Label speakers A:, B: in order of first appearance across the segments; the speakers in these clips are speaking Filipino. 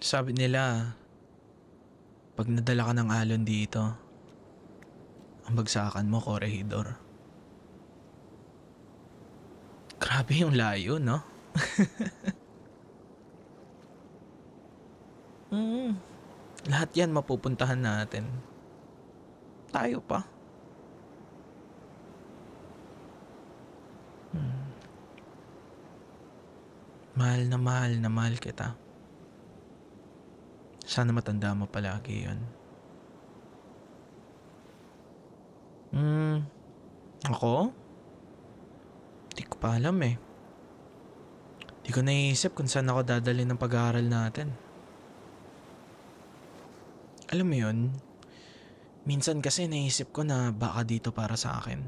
A: Sabi nila, pag nadala ka ng alon dito, ang bagsakan mo, Corregidor. Grabe yung layo, no? Hmm, lahat yan mapupuntahan natin. Tayo pa. Mahal na mahal kita. Sana matanda mo palagi yun. Ako? Di ko pa alam eh. Di ko naiisip kung saan ako dadalhin ng pag-aaral natin. Alam mo yun, minsan kasi naisip ko na baka dito para sa akin.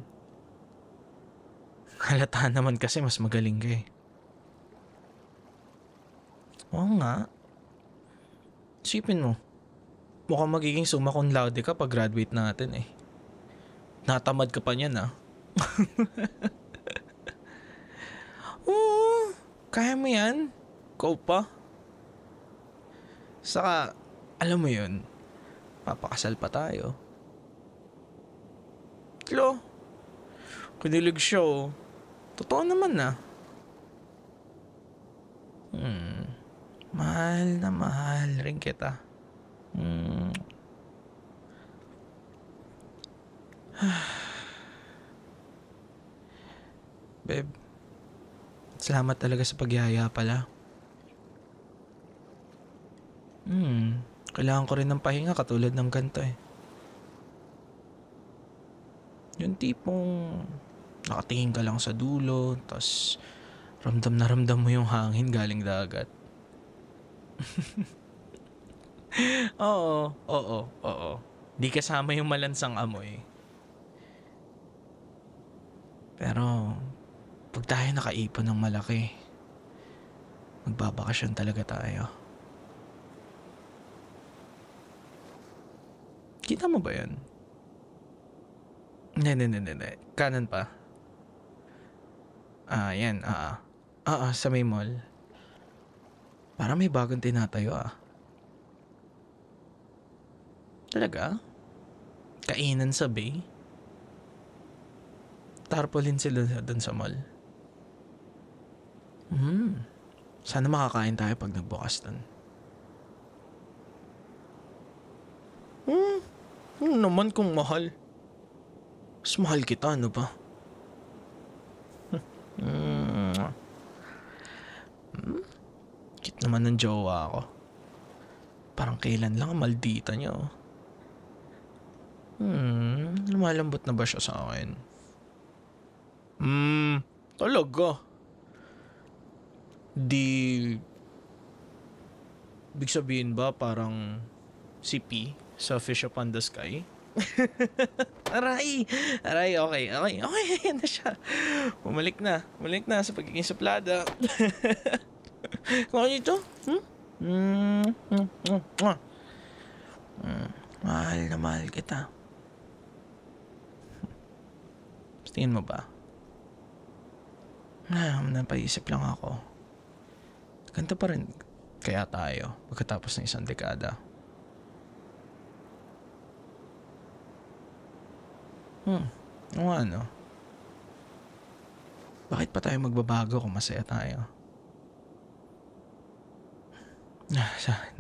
A: Halata naman kasi mas magaling ka eh. Oo nga. Isipin mo, mukhang magiging summa cum laude ka pag graduate natin eh. Natamad ka pa niyan ah. Oo, kaya mo yan. Ikaw pa. Saka, alam mo yun, papakasal pa tayo. Lo, kinilig siya oh. Totoo naman na. Mahal na mahal rin kita. Babe, salamat talaga sa pagyaya pala. Kailangan ko rin ng pahinga katulad ng ganito eh. Yung tipong nakatingin ka lang sa dulo, tas ramdam na ramdam mo yung hangin galing dagat. Oo. Di kasama yung malansang amoy. Pero, pag tayo nakaipon ng malaki, magbabakasyon talaga tayo. Kita mo ba yan? Hindi. Kanan pa. Yan. Sa may mall. Parang may bagong tinatayo ah. Talaga? Kainan sa bay? Tarpaulin sila dun sa mall. Sana makakain tayo pag nagbukas dun. Ano naman kung mahal? Mas mahal kita, ano ba? Cute naman ng jowa ko. Parang kailan lang ang maldita niya oh. Lumalambot na ba siya sa akin? Talaga. Big sabihin ba parang si P sa Fish Upon the Sky? Aray, okay, yan na siya. Bumalik na sa pagiging suplada. Kung ano ito? Mahal na mahal kita. Tingin mo ba? Napaisip lang ako. Ganito pa rin kaya tayo pagkatapos ng isang dekada. Ano? Bakit pa tayo magbabago kung masaya tayo?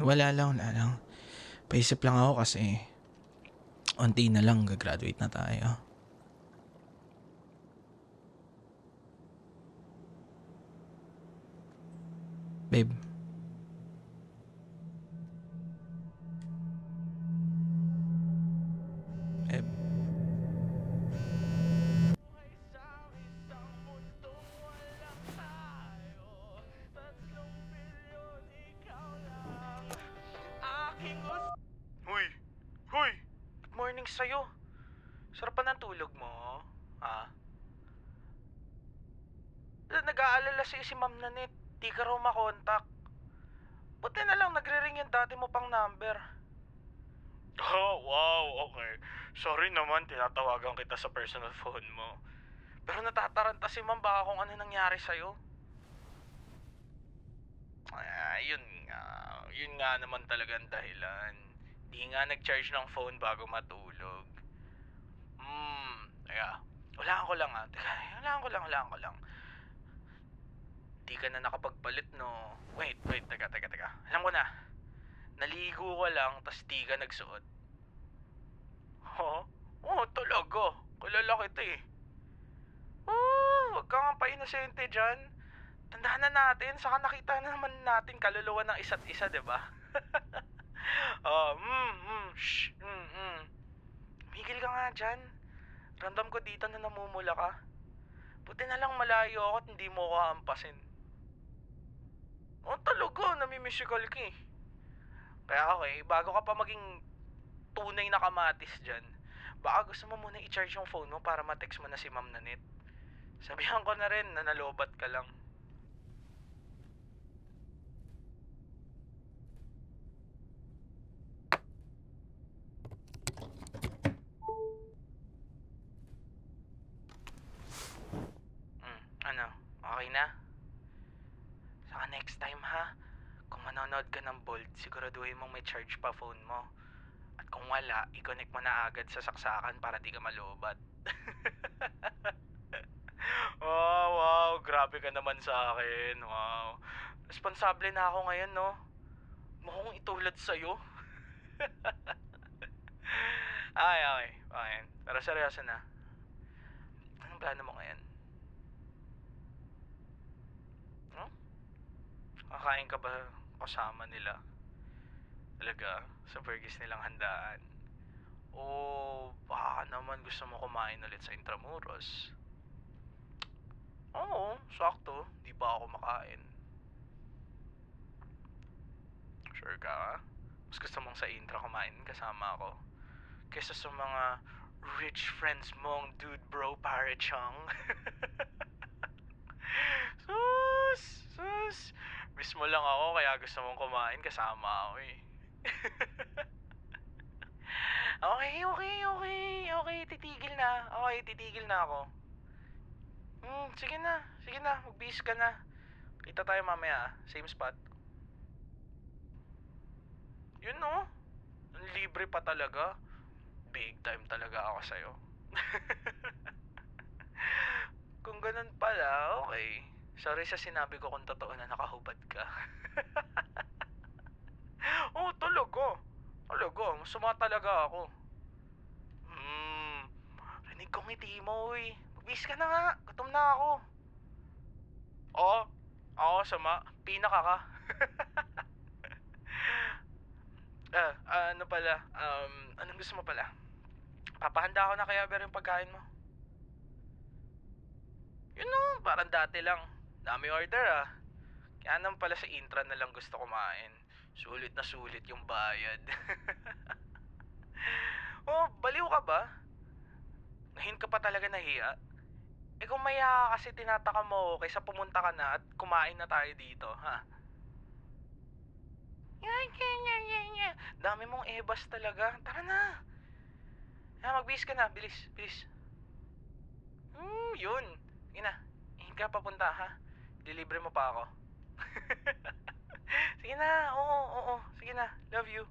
A: Wala lang. Paisip lang ako kasi unti na lang gagraduate na tayo. Babe. Huy! Good morning sa'yo. Sarap pa ng tulog mo, ha? Nag-aalala si Ma'am Nanit. Di ka raw makontak. Buti na lang nagre-ring yung dati mo pang number. Oh, wow, okay. Sorry naman, tinatawagan kita sa personal phone mo. Pero natataranta si Ma'am baka kung ano nangyari sa'yo. Yun nga. Yun nga naman talagang dahilan. Di nga nag-charge ng phone bago matulog. Teka. Hulaan ko lang Teka, hulaan ko lang. Di ka na nakapagpalit, no? Wait, teka. Alam ko na. Naligo ka lang, tas di ka nagsuot. Huh? Oo, talaga. Kilala kita eh. Huwag ka nga pa-inosente dyan. Tandaan na natin, saka nakita na naman natin kaluluwa ng isa't isa, diba? Shh, Migil ka nga dyan. Ramdam ko dito na namumula ka. Buti na lang malayo ako at hindi mo ko hampasin. Talaga, namimisikal ka eh. Kaya okay, bago ka pa maging tunay na kamatis dyan, baka gusto mo muna i-charge yung phone mo para ma-text mo na si Ma'am Nanit. Sabihan ko na rin na nalobat ka lang. Ano? Okay na? Saka next time ha, kung manonood ka ng Bold, siguraduhin mong may charge pa phone mo. At kung wala, i-connect mo na agad sa saksakan para di ka malobat. Oh, wow, grabe ka naman sa akin. Wow. Responsable na ako ngayon, no? Mukhang itulad sa'yo. Okay. Pero seryoso na. Anong plano mo ngayon? Huh? Kakain ka ba kasama nila? Talaga? Sa burgers nilang handaan? O baka naman gusto mo kumain ulit sa Intramuros? Oo, sakto. Di pa ako makain. Sure ka? Mas gusto mong sa Intra kumain kasama ako kesa sa mga rich friends mong dude bro pare chong. Sus. Miss mo lang ako kaya gusto mong kumain kasama ako eh. Okay, titigil na. Okay, titigil na ako. Sige na, magbihis ka na. Kita tayo mamaya same spot. Yun no, libre pa talaga. Big time talaga ako sa'yo. Kung ganun pala, okay. Sorry sa sinabi ko kung totoo na nakahubad ka. Talaga. Talaga, masama talaga ako. Rinig ko ngiti mo, uy. Magbihis ka na nga, gutom na ako. Oo, sama. Pinaka ka. Ano pala, anong gusto mo pala? Papahanda ako na kaya pero yung pagkain mo. Yun no, parang dati lang. Dami order Kaya naman pala sa Intra na lang gusto kumain. Sulit na sulit yung bayad. Baliw ka ba? Ngayon ka pa talaga nahiya? Kung maya kasi tinataka mo kaysa pumunta ka na at kumain na tayo dito, ha? Dami mong ebas talaga. Tara na. Magbihis ka na. Bilis. Yun. Sige na. Hindi ka papunta, ha? Delivery mo pa ako. Sige na. Oo. Sige na. Love you.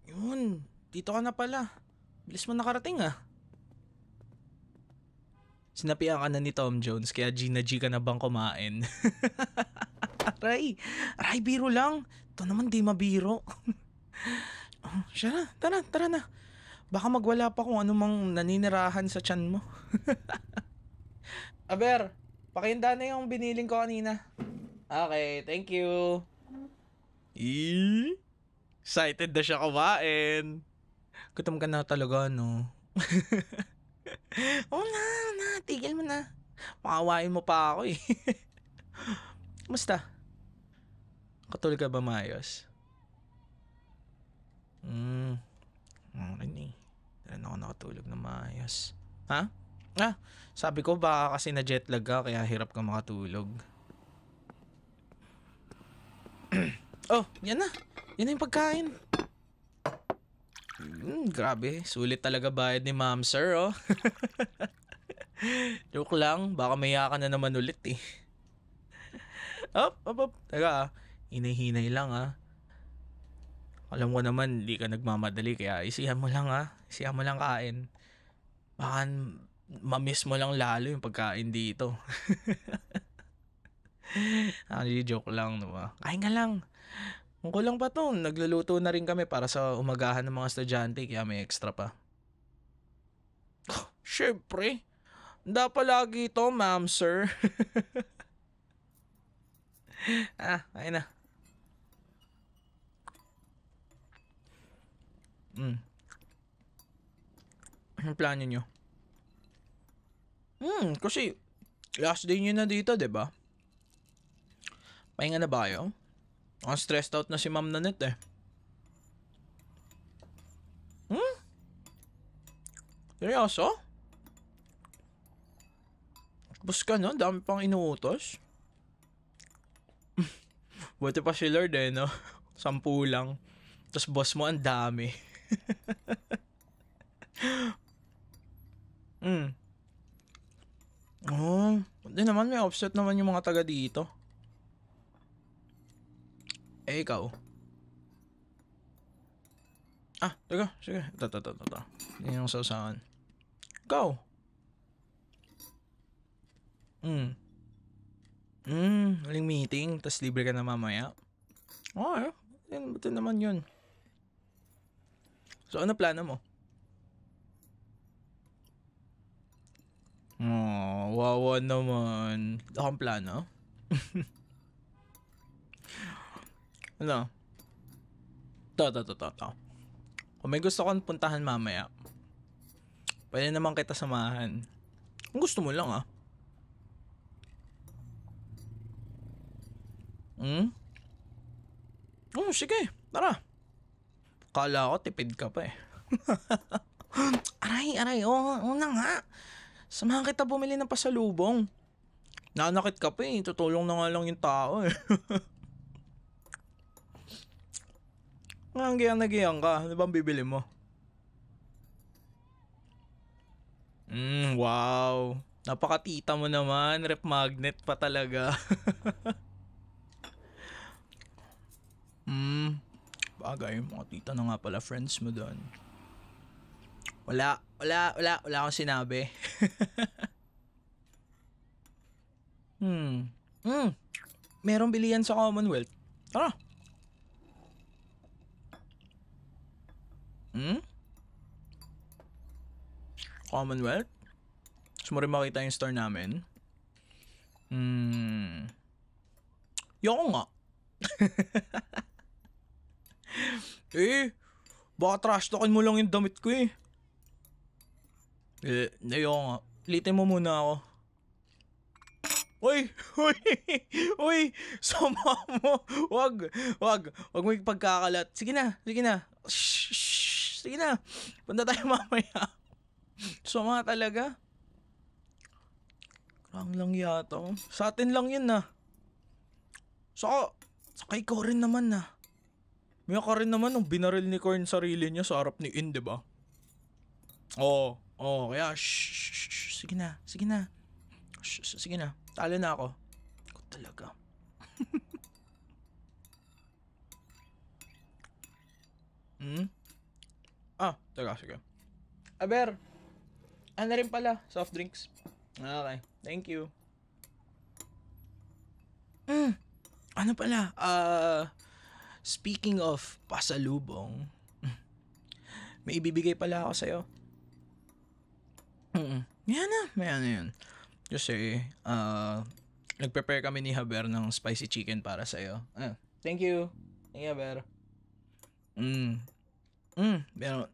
A: Yun. Dito ka na pala. Bilis mo nakarating Sinapian ka na ni Tom Jones kaya G na G ka na bang kumain? Aray, biro lang. Ito naman di mabiro. Siya na, tara na. Baka magwala pa kung ano mang naninirahan sa tiyan mo. Aber, pakinda na yung biniling ko kanina. Okay, thank you. Excited na siya kumain. Gutom ka na talaga, no? Na, tigil mo na. Makawain mo pa ako eh. Kumusta? Katulog ka ba maayos? rin eh. Hindi rin ako nakatulog na maayos. Ha? Ah, sabi ko baka kasi na jetlag ka kaya hirap ka makatulog. Oh, yan na. Yan na yung pagkain. Grabe, sulit talaga bayad ni ma'am sir, oh. Joke lang, baka maya ka na naman ulit eh. Op. Teka, hinay-hinay lang ah. Alam ko naman, di ka nagmamadali kaya isihan mo lang ah. Isihan mo lang kain. Baka mamiss mo lang lalo yung pagkain dito. Joke lang, diba? Kain ka lang. Kung kulang pa to, nagluluto na rin kami para sa umagahan ng mga estudyante kaya may extra pa. Syempre. Handa palagi ito, ma'am, sir. Kain na. Anong plano nyo? Kasi last day nyo na dito, diba? Pahinga na ba kayo? Stressed out na si Ma'am Nanette eh. Seryoso? Bus ka no? Dami pang inuutos. Buti pa si Lord eh, no? 10 lang. Tapos boss mo ang dami. Hindi naman may offset naman yung mga taga dito. Eh, ikaw? Teka, sige. Ito. Yan yung sausawan. Ikaw? Aling meeting, tas libre ka na mamaya. Buti naman yun. So, ano plano mo? Wawa naman. Akong plano? Ano? To. Kung may gusto kong puntahan mamaya, pwede naman kita samahan. Kung gusto mo lang sige. Tara. Kala ko tipid ka pa eh. Aray. Oo na nga. Samahan kita bumili ng pasalubong. Nanakit ka pa eh. Tutulong na nga lang yung tao eh. Nagiyang ka. Ano bang bibili mo? Wow. Napakatita mo naman. Rep magnet pa talaga. Bagay. Mga tita na nga pala friends mo doon. Wala akong sinabi. Merong bilihan sa Commonwealth. Tara. Commonwealth? Gusto mo rin makita yung store namin? Yoko nga. Baka trash talkin mo lang yung damit ko eh. Yoko nga. Litin mo muna ako. Uy, sama mo. Wag mo ipagkakalat. Sige na. Shh, sige na. Punta tayo mamaya. Sama talaga. Krang lang yata. Sa atin lang yun Saka ikaw rin naman May ka rin naman nung binaril ni Korn sarili niya sa harap ni In, diba? Kaya shh, sige na. Sige na. Talo na ako. Ako talaga. Teka, sige. Aber, ano rin pala, soft drinks. Okay, thank you. Ano pala, speaking of pasalubong, may ibibigay pala ako sa'yo. May ano yun. Kasi, nag-prepare kami ni Haber ng spicy chicken para sa'yo. Thank you. Thank you, Haber.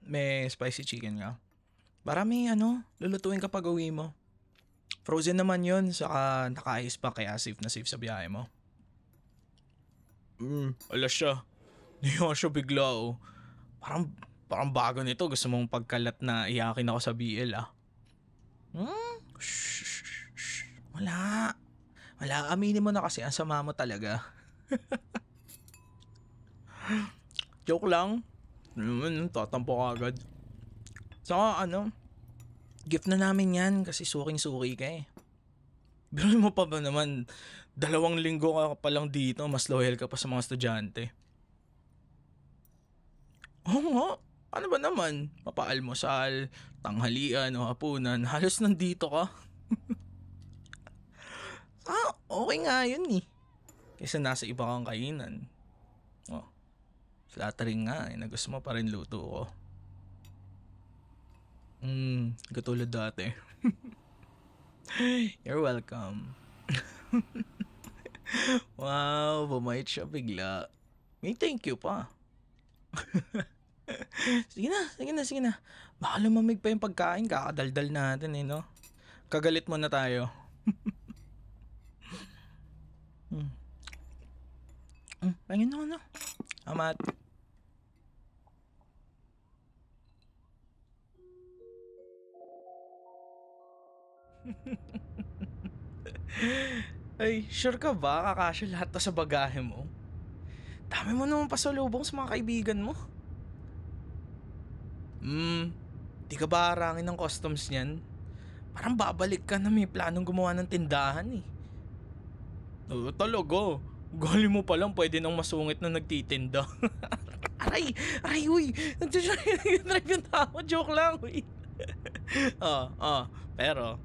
A: May spicy chicken nga. Para may lulutuin kapag uwi mo. Frozen naman yun, saka naka-ice pa kaya safe na safe sa biyahe mo. Alas siya. Hindi siya bigla Parang Parang bago nito, gusto mong pagkalat na iyakin ako sa BL ah. Shh. Wala. Wala, aminin mo na kasi ang sama mo talaga. Joke lang. Tatampo ka agad. Saka gift na namin yan kasi suking-suki ka eh. Biruin mo pa ba naman, 2 linggo ka pa lang dito, mas loyal ka pa sa mga estudyante. Oo nga, ano ba naman? Mapaalmusal, tanghalian o hapunan, halos nandito ka. Okay nga yun eh. Kaysa nasa iba kang kainan. Oh, flattering nga eh, na gusto mo pa rin luto ko. Katulad dati. You're welcome. Wow, bumait siya bigla. May thank you pa. Sige na. Baka lumamig pa yung pagkain, kakadaldal natin eh, no? Kagalit mo na tayo. Pangin na ano? Amat. Ay, sure ka ba? Kakasya lahat to sa bagahe mo? Dami mo naman pasalubong sa mga kaibigan mo. Di ka ba harangin ng customs niyan? Parang babalik ka na may planong gumawa ng tindahan eh. Oo, talaga. Gali mo pa lang pwede nang masungit na nagtitinda. aray, uy. Nag-drive yung tao. Joke lang, uy. Pero,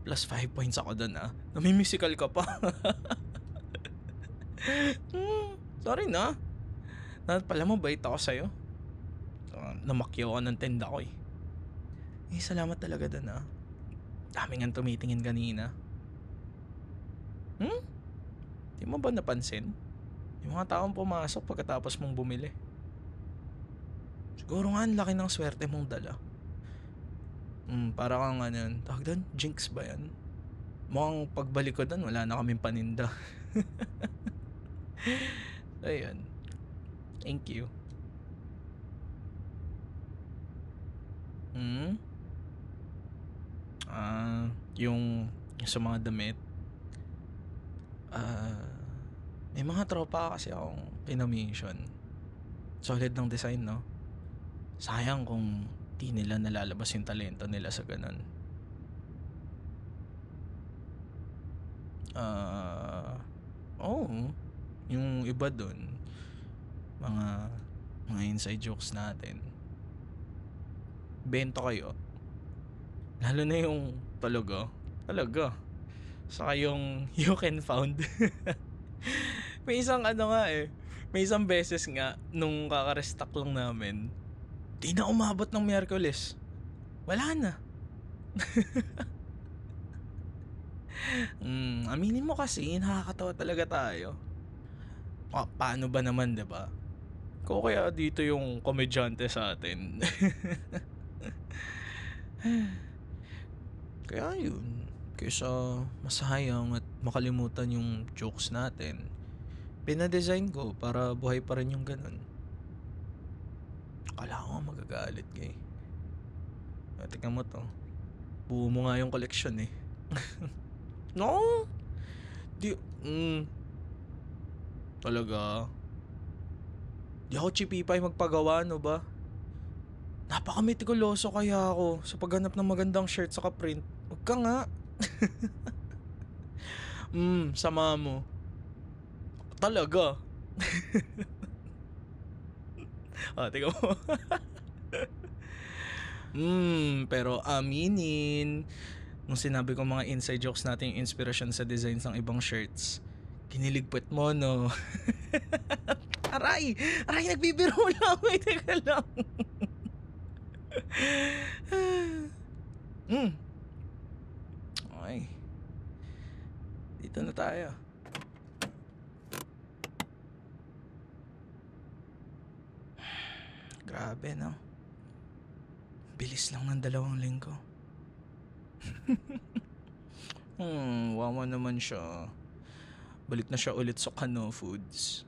A: plus 5 points ako dun ah. Namimisikal ka pa. Sorry na. Pala mabait ako sa'yo. Namakyaw ka ng tenda ko eh. Salamat talaga dun ah. Daming ang tumitingin kanina. Di mo ba napansin? Yung mga taong pumasok pagkatapos mong bumili. Siguro nga ang laki ng swerte mong dala. Para kang tawag doon, jinx ba yan? Mukhang pagbalik ko doon, wala na kaming paninda. Ayun. Thank you. Yung sa mga damit. May mga tropa kasi akong pinomission. Solid ng design, no? Sayang kung di nila nalalabas yung talento nila sa ganun. Yung iba dun, mga inside jokes natin. Bento kayo. Lalo na yung talaga. Saka yung you can found. May isang may isang beses nga nung kaka-restock lang namin, di na umabot ng Miyerkules. Wala na. Aminin mo kasi, nakakatawa talaga tayo. Paano ba naman, diba? Kung kaya dito yung komedyante sa atin. Kaya yun, kaysa masayang at makalimutan yung jokes natin, pinadesign ko para buhay pa rin yung ganun. Akala ko nga magagalit kay. Tingnan mo to. Buo mo nga yung koleksyon eh. No? Talaga. Di ako chipipay magpagawa, no ba? Napaka-metikuloso kaya ako sa paghanap ng magandang shirt sa print. Huwag ka nga. Sama mo. Talaga. Tingnan mo. Pero aminin, nung sinabi ko mga inside jokes natin yung inspiration sa designs ng ibang shirts, kiniligpit mo, no? Aray, nagbibiro lang. Wait, teka lang. Okay. Dito na tayo. Grabe, no? Bilis lang ng 2 linggo. Wawa naman siya. Balik na siya ulit sa Kano Foods.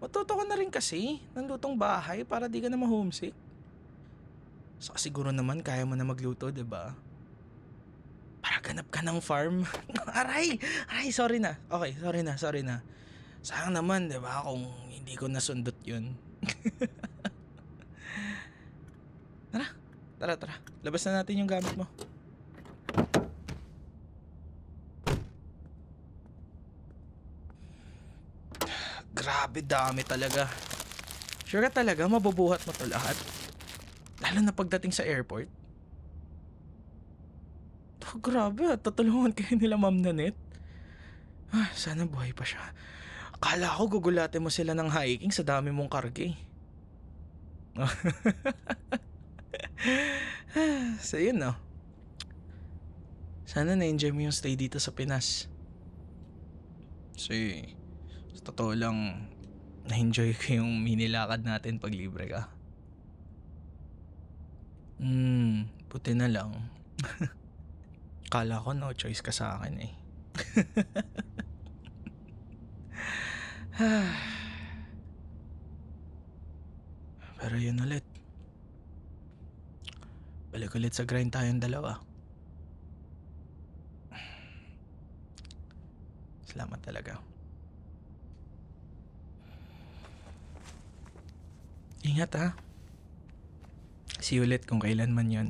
A: Matuto ka na rin kasi ng lutong bahay para di ka na ma-homesick. Saka siguro naman kaya mo na magluto, 'di ba? Para ganap ka ng farm. Aray, sorry na. Okay, sorry na. Sayang naman, 'di ba, kung hindi ko nasundot 'yun. Tara. Labas na natin yung gamit mo. Grabe, dami talaga. Sure ka talaga mabubuhat mo to lahat? Lalo na pagdating sa airport. Oh, grabe, tutulungan kayo nila Ma'am Nanette. Sana buhay pa siya. Akala ko gugulatin mo sila ng hiking sa dami mong karge. So yun, no? Sana na-enjoy mo yung stay dito sa Pinas. Kasi sa totoo lang, na-enjoy ko yung mini lakad natin pag libre ka. Buti na lang. Kala ko no choice ka sa akin eh. Pero yun ulit. Balik ulit sa grind tayong dalawa. Salamat talaga. Ingat ha. See you ulit kung kailan man yun.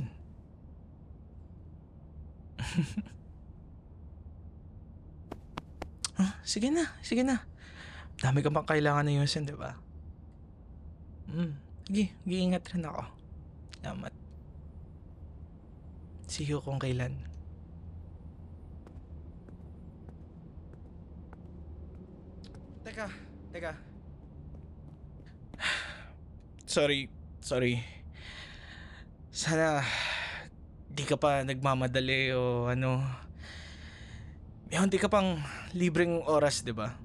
A: Sige na. Dami ka pang kailangan na yusin, di ba? Sige, ingat rin ako. Salamat. See you kung kailan. Teka. Sorry. Sana di ka pa nagmamadali o ano. Di ka pang libreng oras, di ba?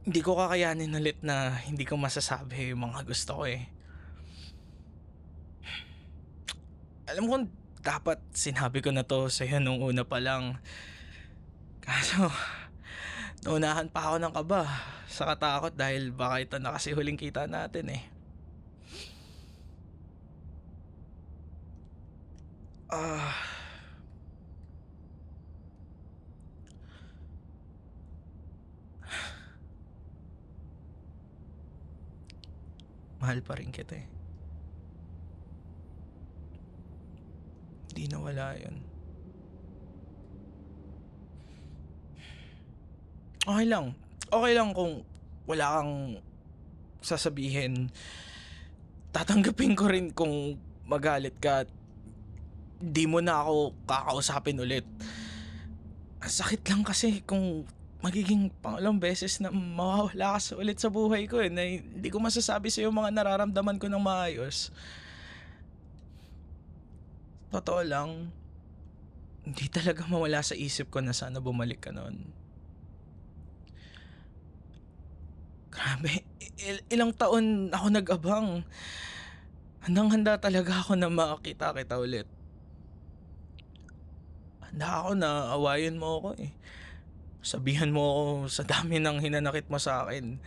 A: Hindi ko kakayanin ulit na hindi ko masasabi yung mga gusto ko eh. Alam ko dapat sinabi ko na to sa'yo nung una pa lang. Kaso, naunahan pa ako ng kaba sa katakot dahil baka ito na kasi huling kita natin eh. Mahal pa rin kita eh. Di nawala yun. Okay lang kung wala kang sasabihin. Tatanggapin ko rin kung magalit ka at di mo na ako kakausapin ulit. Sakit lang kasi kung magiging pangalawang beses na mawawala ka ulit sa buhay ko eh, na hindi ko masasabi sa'yo mga nararamdaman ko ng maayos. Totoo lang, hindi talaga mawala sa isip ko na sana bumalik ka noon. Grabe, ilang taon ako nag-abang. Handang-handa talaga ako na makakita kita ulit. Handa ako na awayin mo ako eh. Sabihan mo ako sa dami ng hinanakit mo sa akin.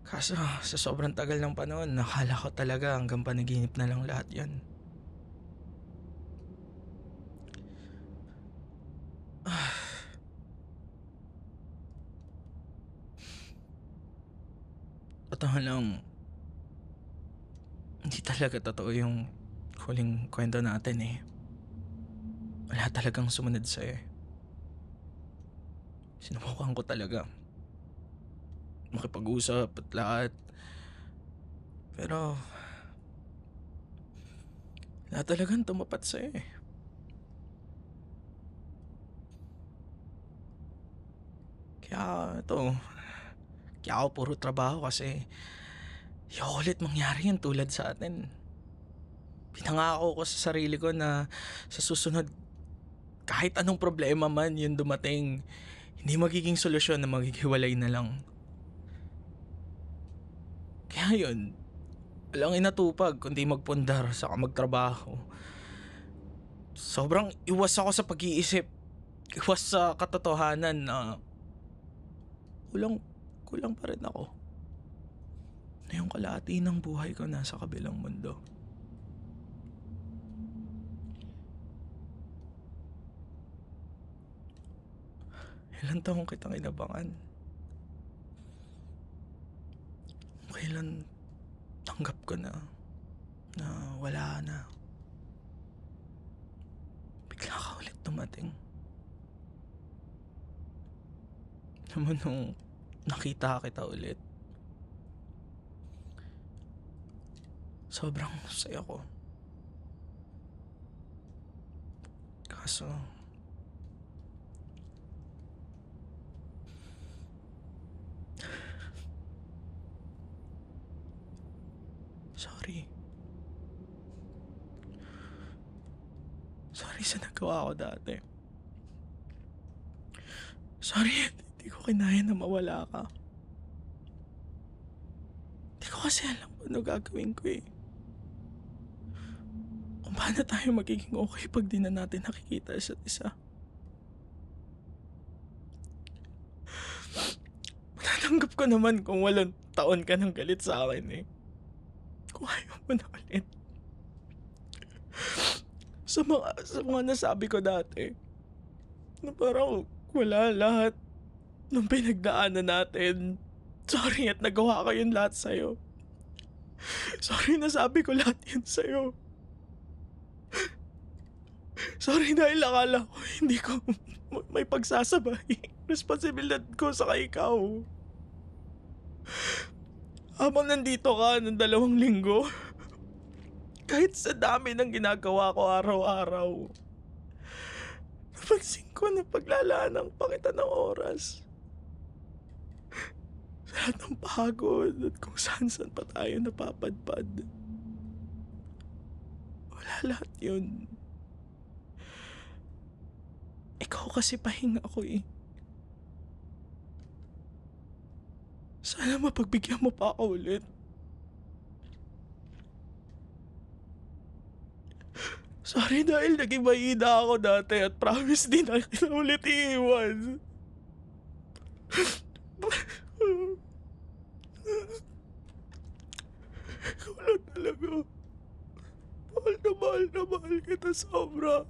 A: Kaso sa sobrang tagal ng panahon, nakala ko talaga hanggang panaginip na lang lahat yan. Totoo lang, hindi talaga totoo yung huling kwento natin eh. Wala talagang sumunod sa'yo eh. Sinubukan ko talaga makipag-usap at lahat. Pero wala talagang tumapat sa'yo eh. Kaya ako puro trabaho kasi ayoko ulit mangyari yun tulad sa atin. Pinangako ko sa sarili ko na sa susunod, kahit anong problema man yun dumating, hindi magiging solusyon na maghihiwalay na lang. Kaya yun, walang inatupag kundi magpundar saka magtrabaho. Sobrang iwas ako sa pag-iisip. Iwas sa katotohanan na
B: kulang pa rin ako. Na yung kalahati ng buhay ko nasa kabilang mundo. Ilang taong kitang inabangan. Kailan tanggap ko na wala na. Bigla ka ulit dumating. Naman nung nakita kita ulit, sobrang saya ko. Kaso, sorry. Sorry sa nagawa ko dati. Sorry, hindi ko kinaya na mawala ka. Hindi ko kasi alam ano gagawin ko eh. Kung paano tayo magiging okay pag di na natin nakikita isa't isa. Matatanggap ko naman kung walang taon ka ng galit sa akin eh. Kung ayaw mo na ulit. Sa mga nasabi ko dati, na parang wala lahat ng pinagdaanan natin. Sorry at nagawa ko yun lahat sa'yo. Sorry na sabi ko lahat yun sa'yo. Sorry dahil akala ko hindi ko may pagsasabay. Responsibilidad ko sa ikaw. Habang nandito ka ng 2 linggo, kahit sa dami ng ginagawa ko araw-araw, napansin ko na paglalaanan pa kita ng oras. Sa lahat ng pagod at kung saan pa tayo napapadpad. Wala lahat yun. Ikaw kasi pahinga ko eh. Sana mapagbigyan mo pa ako ulit. Sorry dahil naging mahina ako dati at promise din na kita ulit iiwan. Ikaw lang talaga. Mahal na mahal kita sobra.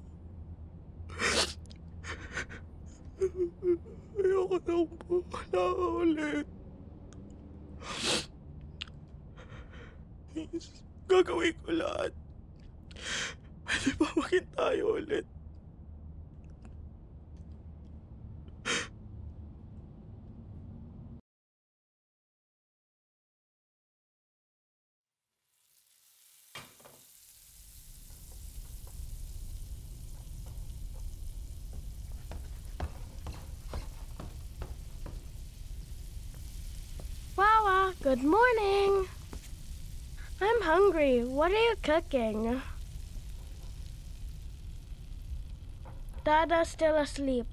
B: Ayoko nang wala ka ulit. Gagawin ko lahat. Pwede ba maging tayo ulit?
C: Wawa, good morning. I'm hungry. What are you cooking? Dada's still asleep.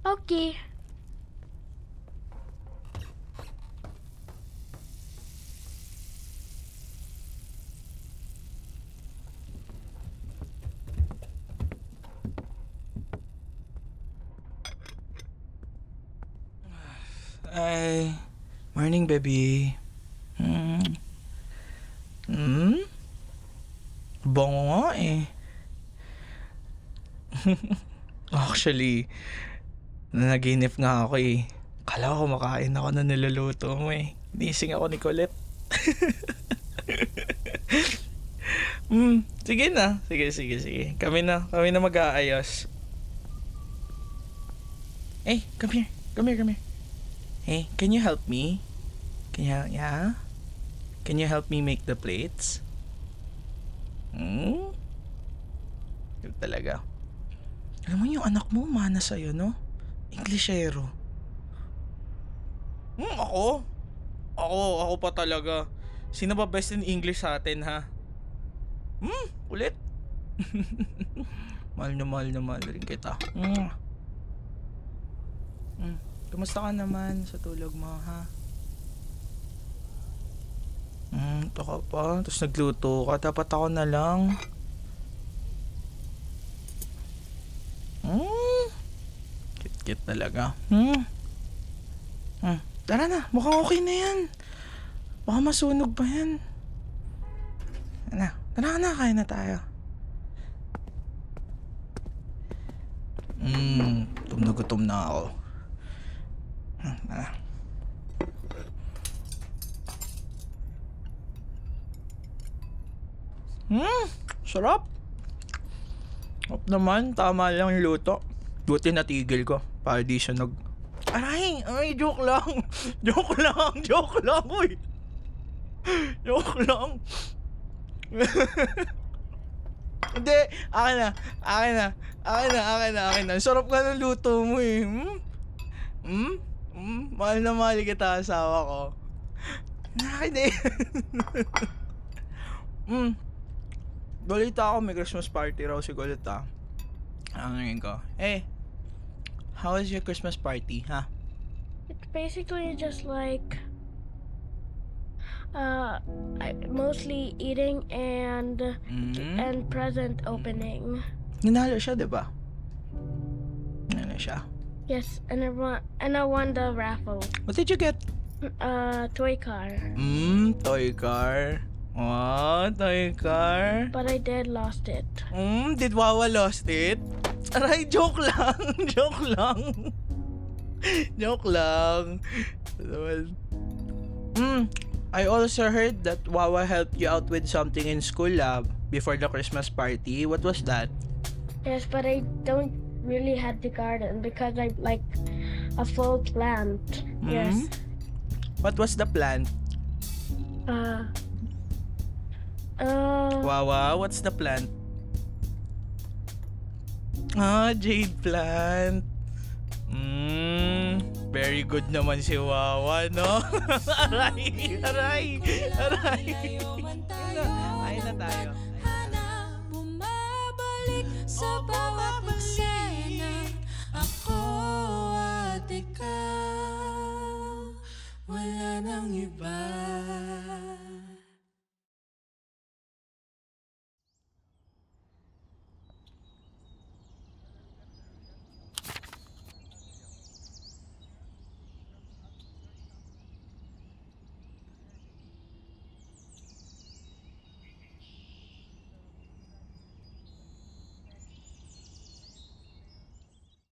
C: Okay.
B: Ay, morning baby. Bango nga eh. Actually, nanaginip nga ako eh. Kala ko kumakain ako na niluluto mo eh. Nising ako ni Colette. Sige na. Sige. Kami na mag-aayos. Hey, come here. Hey, can you help me? Can you help me make the plates? Yun talaga. Alam mo yung anak mo, mana sa'yo, no? Englishero. Ako pa talaga. Sino ba best in English sa atin, ha? Ulit. mahal na mahal rin kita. Kumusta ka naman sa tulog mo, ha? Ito ka pa. Tapos nagluto ka. Dapat ako na lang. Cute talaga. Tara na, mukhang okay na yan. Baka masunog pa yan. Tara na, kain na tayo. Gutom na ako. Tara. Sarap. Sarap naman, tama lang yung luto. Buti natigil ko, para di siya Ay, joke lang. Joke lang, uy. Joke lang. Hindi, akin na. Sarap ka ng luto mo eh. Mahal na mahal kita, asawa ko. Akin eh. Balita ako, may Christmas party raw si Gulit Ang ngayon ko. Hey, how was your Christmas party, ha?
C: It's basically just like mostly eating and present opening.
B: Nanalo siya, di ba? Nanalo siya.
C: Yes, and I won the raffle.
B: What did you get?
C: Toy car.
B: Toy car. Oh, toy car.
C: But I did lost it.
B: Did Wawa lost it? Aray, joke lang. Joke lang. I also heard that Wawa helped you out with something in school before the Christmas party. What was that?
C: Yes, but I don't really had the garden because I like a full plant. Yes.
B: What was the plant? Wawa, what's the plant? Jade plant. Very good naman si Wawa, no? Aray. Ay na tayo.
D: Bumabalik sa bawat eksena. Ako at ikaw, wala nang iba.